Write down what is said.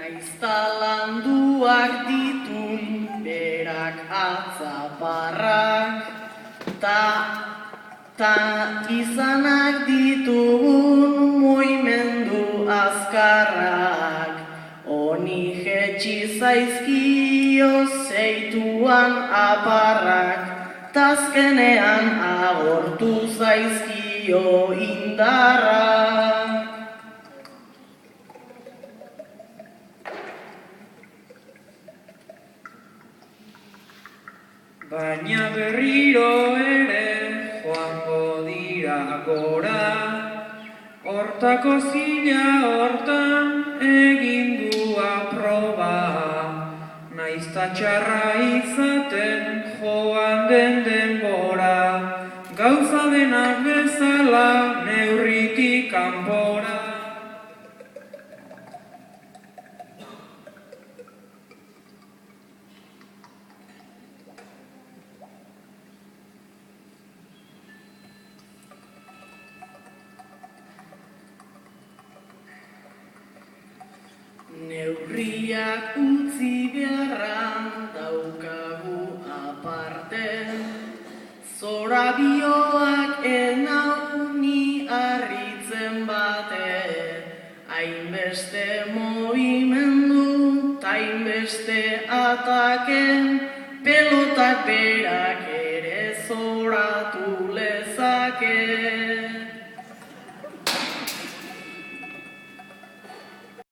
Naiztalanduak ditun berak atzaparrak, ta izanak ditugun mugimendu azkarrak, honi jetxi zaizkio zeituan aparrak, tazkenean agortu zaizkio indarrak. Baina berriro ere joango dira gora, hortako zila hortan egin du aproba, naizta txarra izaten joan den denbora, gauza denak bezala neurritik kanpora. Neurriak utzi beharran daukagu aparte, zorabioak enauni harritzen bate, hainbeste movimendu, hainbeste ataken, pelotak berak ere zoratu lezake.